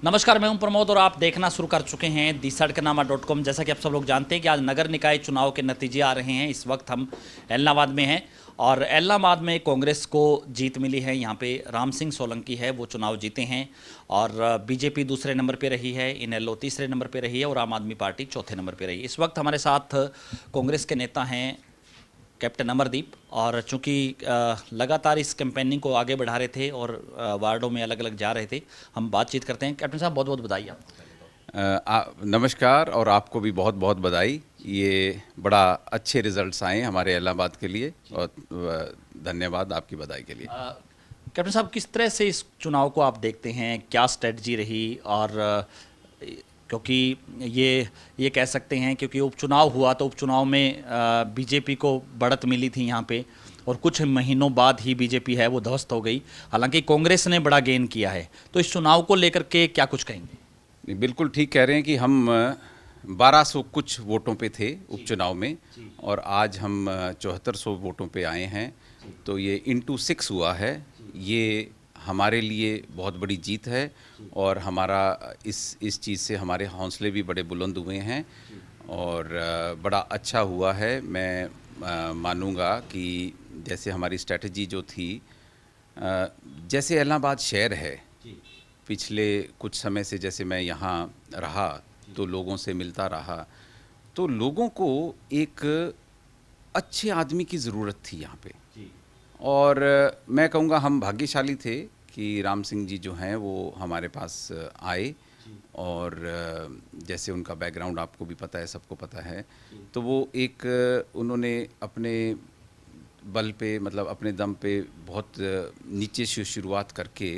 नमस्कार, मैं हूं प्रमोद और आप देखना शुरू कर चुके हैं दी सड़कनामा.com। जैसा कि आप सब लोग जानते हैं कि आज नगर निकाय चुनाव के नतीजे आ रहे हैं। इस वक्त हम एलनाबाद में हैं और एलनाबाद में कांग्रेस को जीत मिली है। यहाँ पे राम सिंह सोलंकी है, वो चुनाव जीते हैं और बीजेपी दूसरे नंबर पे रही है, इनेलो तीसरे नंबर पे रही है और आम आदमी पार्टी चौथे नंबर पे रही है। इस वक्त हमारे साथ कांग्रेस के नेता हैं कैप्टन अमरदीप, और चूंकि लगातार इस कैंपेनिंग को आगे बढ़ा रहे थे और वार्डों में अलग अलग जा रहे थे, हम बातचीत करते हैं। कैप्टन साहब, बहुत बहुत बधाई आपको पहले तो। नमस्कार और आपको भी बहुत बहुत बधाई। ये बड़ा अच्छे रिजल्ट्स आए हमारे इलाहाबाद के लिए और धन्यवाद आपकी बधाई के लिए। कैप्टन साहब, किस तरह से इस चुनाव को आप देखते हैं, क्या स्ट्रेटजी रही? और क्योंकि ये कह सकते हैं क्योंकि उपचुनाव हुआ तो उपचुनाव में बीजेपी को बढ़त मिली थी यहाँ पे, और कुछ महीनों बाद ही बीजेपी है वो ध्वस्त हो गई। हालांकि कांग्रेस ने बड़ा गेन किया है, तो इस चुनाव को लेकर के क्या कुछ कहेंगे? बिल्कुल ठीक कह रहे हैं कि हम 1200 कुछ वोटों पे थे उपचुनाव में और आज हम 7400 वोटों पे आए हैं। तो ये इंटू 6 हुआ है। ये हमारे लिए बहुत बड़ी जीत है और हमारा इस चीज़ से हमारे हौसले भी बड़े बुलंद हुए हैं और बड़ा अच्छा हुआ है। मैं मानूंगा कि जैसे हमारी स्ट्रेटजी जो थी, जैसे इलाहाबाद शहर है, पिछले कुछ समय से जैसे मैं यहाँ रहा तो लोगों से मिलता रहा, तो लोगों को एक अच्छे आदमी की ज़रूरत थी यहाँ पे। और मैं कहूँगा हम भाग्यशाली थे कि राम सिंह जी जो हैं वो हमारे पास आए और जैसे उनका बैकग्राउंड आपको भी पता है, सबको पता है, तो वो एक उन्होंने अपने बल पे, मतलब अपने दम पे बहुत नीचे से शुरुआत करके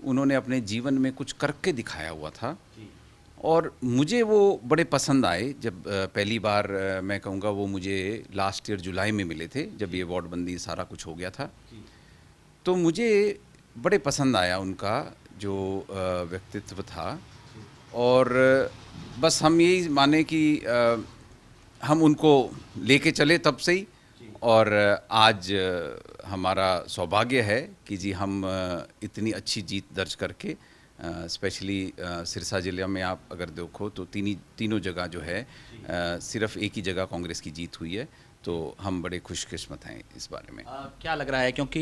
उन्होंने अपने जीवन में कुछ करके दिखाया हुआ था और मुझे वो बड़े पसंद आए। जब पहली बार मैं कहूँगा वो मुझे लास्ट ईयर जुलाई में मिले थे, जब ये वार्डबंदी सारा कुछ हो गया था, तो मुझे बड़े पसंद आया उनका जो व्यक्तित्व था। और बस हम यही माने कि हम उनको लेके चले तब से ही। और आज हमारा सौभाग्य है कि जी हम इतनी अच्छी जीत दर्ज करके, स्पेशली सिरसा ज़िले में आप अगर देखो तो तीनों जगह जो है सिर्फ एक ही जगह कांग्रेस की जीत हुई है। तो हम बड़े खुशकिस्मत हैं इस बारे में। क्या लग रहा है, क्योंकि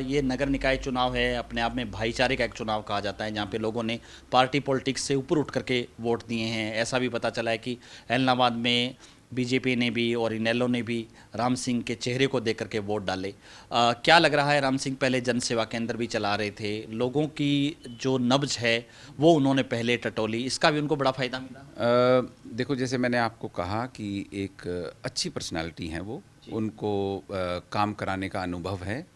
ये नगर निकाय चुनाव है, अपने आप में भाईचारे का एक चुनाव कहा जाता है, जहाँ पे लोगों ने पार्टी पॉलिटिक्स से ऊपर उठ करके वोट दिए हैं। ऐसा भी पता चला है कि एलनाबाद में बीजेपी ने भी और इनेलो ने भी राम सिंह के चेहरे को देख करके वोट डाले। क्या लग रहा है, राम सिंह पहले जन सेवा केंद्र भी चला रहे थे, लोगों की जो नब्ज है वो उन्होंने पहले टटोली, इसका भी उनको बड़ा फ़ायदा मिला? देखो, जैसे मैंने आपको कहा कि एक अच्छी पर्सनालिटी हैं वो, उनको काम कराने का अनुभव है।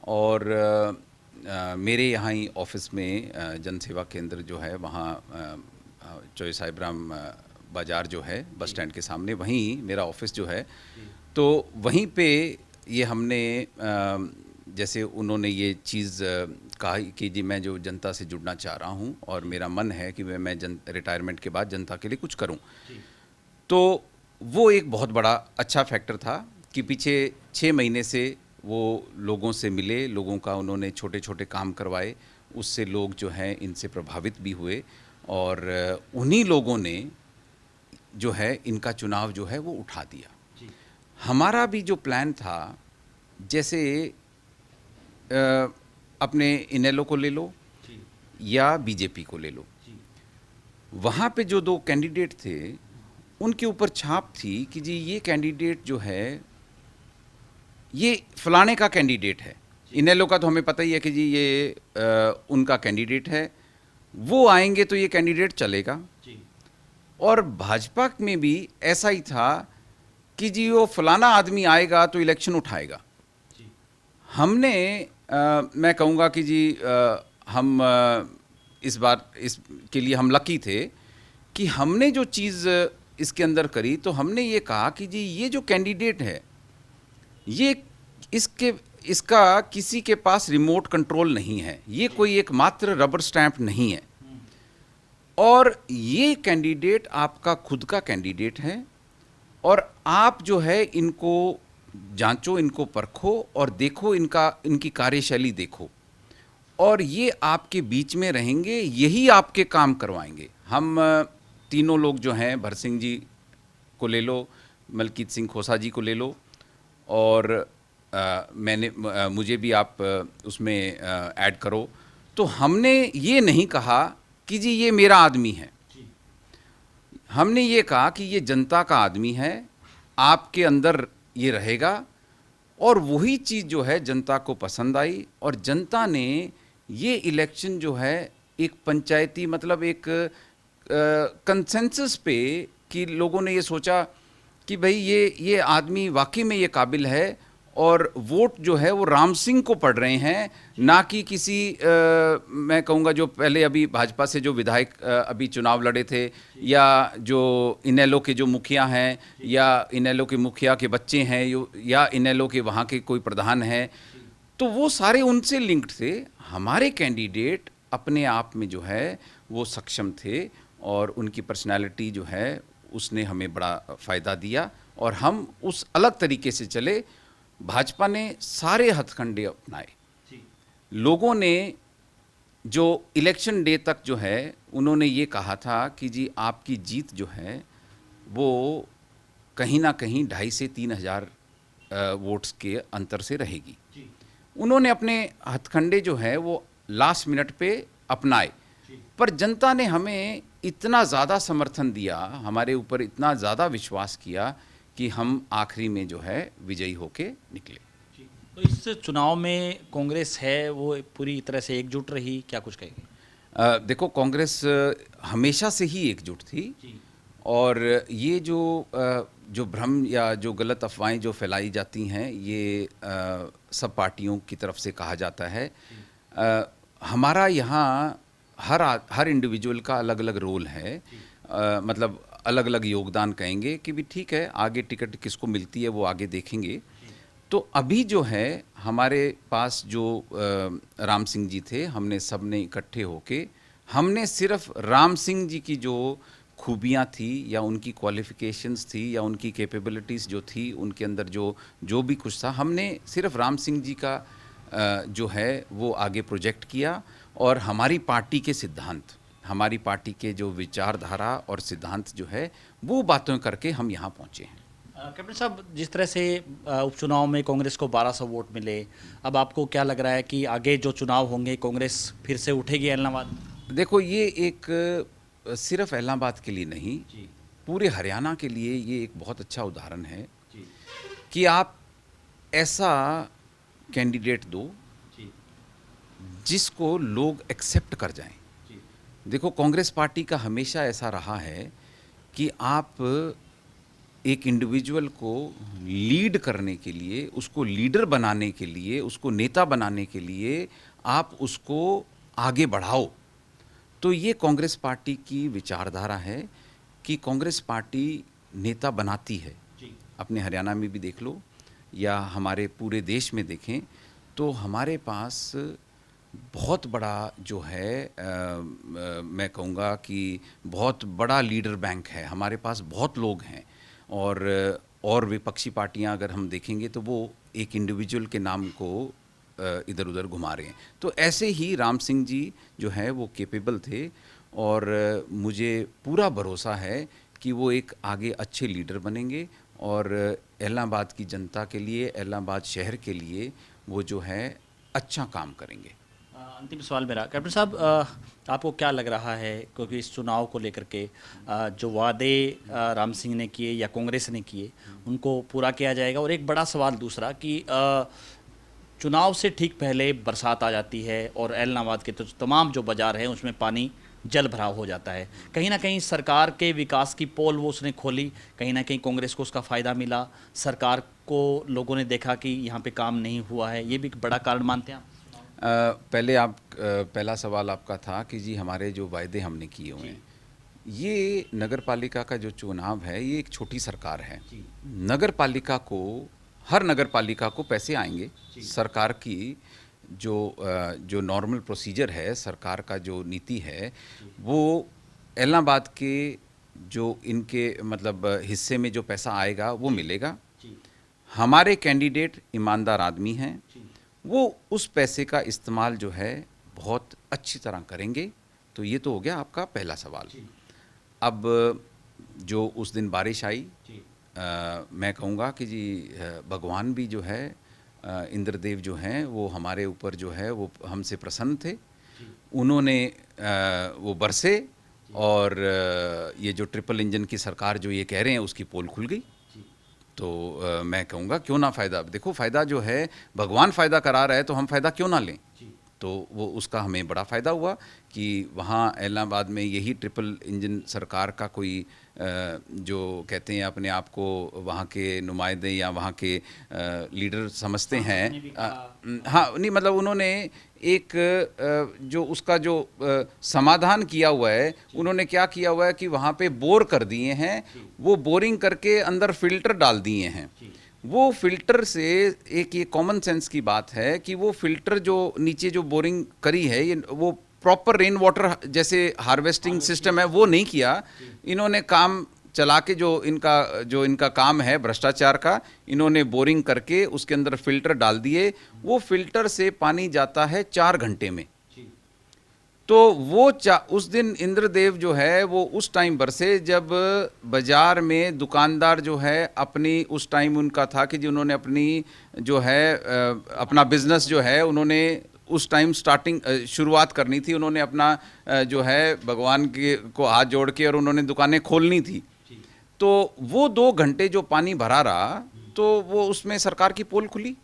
और मेरे यहाँ ही ऑफिस में जन सेवा केंद्र जो है वहाँ चौई साहिबराम बाज़ार जो है बस स्टैंड के सामने, वहीं मेरा ऑफिस जो है, तो वहीं पे ये हमने जैसे उन्होंने ये चीज़ कहा कि जी मैं जो जनता से जुड़ना चाह रहा हूँ और मेरा मन है कि मैं रिटायरमेंट के बाद जनता के लिए कुछ करूँ, तो वो एक बहुत बड़ा अच्छा फैक्टर था कि पीछे 6 महीने से वो लोगों से मिले, लोगों का उन्होंने छोटे छोटे काम करवाए, उससे लोग जो हैं इनसे प्रभावित भी हुए और उन्हीं लोगों ने जो है इनका चुनाव जो है वो उठा दिया। हमारा भी जो प्लान था, जैसे अपने इनेलो को ले लो या बीजेपी को ले लो, वहाँ पे जो 2 कैंडिडेट थे उनके ऊपर छाप थी कि जी ये कैंडिडेट जो है ये फलाने का कैंडिडेट है। इनेलो का तो हमें पता ही है कि जी ये उनका कैंडिडेट है, वो आएंगे तो ये कैंडिडेट चलेगा। और भाजपा में भी ऐसा ही था कि जी वो फलाना आदमी आएगा तो इलेक्शन उठाएगा। हमने मैं कहूँगा कि जी हम इस बार इसके लिए हम लकी थे कि हमने जो चीज़ इसके अंदर करी, तो हमने ये कहा कि जी ये जो कैंडिडेट है ये इसका किसी के पास रिमोट कंट्रोल नहीं है, ये कोई एक मात्र रबर स्टैंप नहीं है, और ये कैंडिडेट आपका खुद का कैंडिडेट है और आप जो है इनको जांचो, इनको परखो और देखो, इनकी कार्यशैली देखो, और ये आपके बीच में रहेंगे, यही आपके काम करवाएंगे। हम तीनों लोग जो हैं, भरत सिंह जी को ले लो, मलकीत सिंह खोसा जी को ले लो, और मुझे भी आप उसमें ऐड करो। तो हमने ये नहीं कहा कि जी ये मेरा आदमी है, हमने ये कहा कि ये जनता का आदमी है, आपके अंदर ये रहेगा। और वही चीज़ जो है जनता को पसंद आई, और जनता ने ये इलेक्शन जो है एक पंचायती, मतलब एक कंसेंसस पे, कि लोगों ने ये सोचा कि भाई ये आदमी वाकई में ये काबिल है, और वोट जो है वो राम सिंह को पड़ रहे हैं, ना कि किसी मैं कहूँगा जो पहले अभी भाजपा से जो विधायक अभी चुनाव लड़े थे, या जो इनेलो के जो मुखिया हैं, या इनेलो के मुखिया के बच्चे हैं, या इनेलो के वहाँ के कोई प्रधान हैं, तो वो सारे उनसे लिंक्ड थे। हमारे कैंडिडेट अपने आप में जो है वो सक्षम थे, और उनकी पर्सनालिटी जो है उसने हमें बड़ा फ़ायदा दिया, और हम उस अलग तरीके से चले। भाजपा ने सारे हथकंडे अपनाए। लोगों ने जो इलेक्शन डे तक जो है उन्होंने ये कहा था कि जी आपकी जीत जो है वो कहीं ना कहीं 2.5 से 3 हज़ार वोट्स के अंतर से रहेगी। उन्होंने अपने हथकंडे जो है वो लास्ट मिनट पे अपनाए, पर जनता ने हमें इतना ज़्यादा समर्थन दिया, हमारे ऊपर इतना ज़्यादा विश्वास किया कि हम आखिरी में जो है विजयी होके निकले। तो इस चुनाव में कांग्रेस है वो पूरी तरह से एकजुट रही, क्या कुछ कहेंगे? देखो, कांग्रेस हमेशा से ही एकजुट थी, और ये जो भ्रम या जो गलत अफवाहें जो फैलाई जाती हैं, ये सब पार्टियों की तरफ से कहा जाता है। हमारा यहाँ हर इंडिविजुअल का अलग अलग रोल है, मतलब अलग अलग योगदान कहेंगे कि भी ठीक है, आगे टिकट किसको मिलती है वो आगे देखेंगे। तो अभी जो है हमारे पास जो राम सिंह जी थे, हमने सब ने इकट्ठे होके, हमने सिर्फ राम सिंह जी की जो खूबियाँ थी, या उनकी क्वालिफ़िकेशंस थी, या उनकी कैपेबिलिटीज़ जो थी, उनके अंदर जो भी कुछ था, हमने सिर्फ राम सिंह जी का जो है वो आगे प्रोजेक्ट किया। और हमारी पार्टी के सिद्धांत, हमारी पार्टी के जो विचारधारा और सिद्धांत जो है वो बातों करके हम यहाँ पहुँचे हैं। कैप्टन साहब, जिस तरह से उपचुनाव में कांग्रेस को 1200 वोट मिले, अब आपको क्या लग रहा है कि आगे जो चुनाव होंगे कांग्रेस फिर से उठेगी इलाहाबाद में? देखो, ये एक सिर्फ इलाहाबाद के लिए नहीं, पूरे हरियाणा के लिए ये एक बहुत अच्छा उदाहरण है कि आप ऐसा कैंडिडेट दो जिसको लोग एक्सेप्ट कर जाएं। देखो, कांग्रेस पार्टी का हमेशा ऐसा रहा है कि आप एक इंडिविजुअल को लीड करने के लिए, उसको लीडर बनाने के लिए, उसको नेता बनाने के लिए आप उसको आगे बढ़ाओ। तो ये कांग्रेस पार्टी की विचारधारा है कि कांग्रेस पार्टी नेता बनाती है। अपने हरियाणा में भी देख लो, या हमारे पूरे देश में देखें, तो हमारे पास बहुत बड़ा जो है मैं कहूँगा कि बहुत बड़ा लीडर बैंक है, हमारे पास बहुत लोग हैं। और विपक्षी पार्टियां अगर हम देखेंगे तो वो एक इंडिविजुअल के नाम को इधर उधर घुमा रहे हैं। तो ऐसे ही राम सिंह जी जो है वो कैपेबल थे, और मुझे पूरा भरोसा है कि वो एक आगे अच्छे लीडर बनेंगे, और इलाहाबाद की जनता के लिए, इलाहाबाद शहर के लिए वो जो है अच्छा काम करेंगे। अंतिम सवाल मेरा, कैप्टन साहब, आपको क्या लग रहा है, क्योंकि इस चुनाव को लेकर के जो वादे राम सिंह ने किए या कांग्रेस ने किए उनको पूरा किया जाएगा? और एक बड़ा सवाल दूसरा कि चुनाव से ठीक पहले बरसात आ जाती है और इलाहाबाद के तो तमाम जो बाज़ार हैं उसमें पानी जल भराव हो जाता है। कहीं ना कहीं सरकार के विकास की पोल वो उसने खोली, कहीं ना कहीं कांग्रेस को उसका फ़ायदा मिला, सरकार को लोगों ने देखा कि यहाँ पे काम नहीं हुआ है, ये भी एक बड़ा कारण मानते हैं आप? पहला सवाल आपका था कि जी हमारे जो वायदे हमने किए हुए हैं, ये नगर पालिका का जो चुनाव है ये एक छोटी सरकार है। नगर पालिका को, हर नगर पालिका को पैसे आएंगे। सरकार की जो नॉर्मल प्रोसीजर है, सरकार का जो नीति है, वो इलाहाबाद के जो इनके मतलब हिस्से में जो पैसा आएगा वो मिलेगा। हमारे कैंडिडेट ईमानदार आदमी हैं, वो उस पैसे का इस्तेमाल जो है बहुत अच्छी तरह करेंगे। तो ये तो हो गया आपका पहला सवाल। अब जो उस दिन बारिश आई, मैं कहूँगा कि जी भगवान भी जो है, इंद्रदेव जो हैं वो हमारे ऊपर जो है वो हमसे प्रसन्न थे। उन्होंने वो बरसे और ये जो ट्रिपल इंजन की सरकार जो ये कह रहे हैं उसकी पोल खुल गई। तो मैं कहूँगा क्यों ना फ़ायदा, देखो फ़ायदा जो है भगवान फ़ायदा करा रहा है तो हम फ़ायदा क्यों ना लें। तो वो उसका हमें बड़ा फ़ायदा हुआ कि वहाँ इलाहाबाद में यही ट्रिपल इंजन सरकार का कोई जो कहते हैं अपने आप को वहाँ के नुमाइंदे या वहाँ के लीडर समझते हैं, हाँ नहीं मतलब उन्होंने एक जो उसका जो समाधान किया हुआ है, उन्होंने क्या किया हुआ है कि वहाँ पे बोर कर दिए हैं, वो बोरिंग करके अंदर फिल्टर डाल दिए हैं। वो फिल्टर से एक ये कॉमन सेंस की बात है कि वो फिल्टर जो नीचे जो बोरिंग करी है, ये वो प्रॉपर रेन वाटर जैसे हार्वेस्टिंग सिस्टम है वो नहीं किया। इन्होंने काम चला के जो इनका काम है भ्रष्टाचार का, इन्होंने बोरिंग करके उसके अंदर फिल्टर डाल दिए। वो फिल्टर से पानी जाता है 4 घंटे में। तो वो उस दिन इंद्रदेव जो है वो उस टाइम बरसे जब बाजार में दुकानदार जो है अपनी, उस टाइम उनका था कि जी उन्होंने अपनी जो है अपना बिजनेस जो है उन्होंने उस टाइम शुरुआत करनी थी। उन्होंने अपना जो है भगवान के को हाथ जोड़ के और उन्होंने दुकानें खोलनी थी। तो वो 2 घंटे जो पानी भरा रहा तो वो उसमें सरकार की पोल खुली।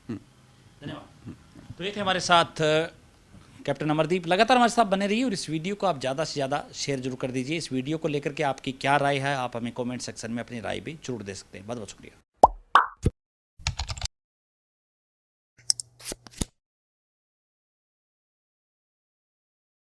धन्यवाद। तो ये थे हमारे साथ कैप्टन अमरदीप। लगातार हमारे साथ बने रहिए और इस वीडियो को आप ज़्यादा से ज़्यादा शेयर जरूर कर दीजिए। इस वीडियो को लेकर के आपकी क्या राय है, आप हमें कमेंट सेक्शन में अपनी राय भी जरूर दे सकते हैं। बहुत बहुत शुक्रिया।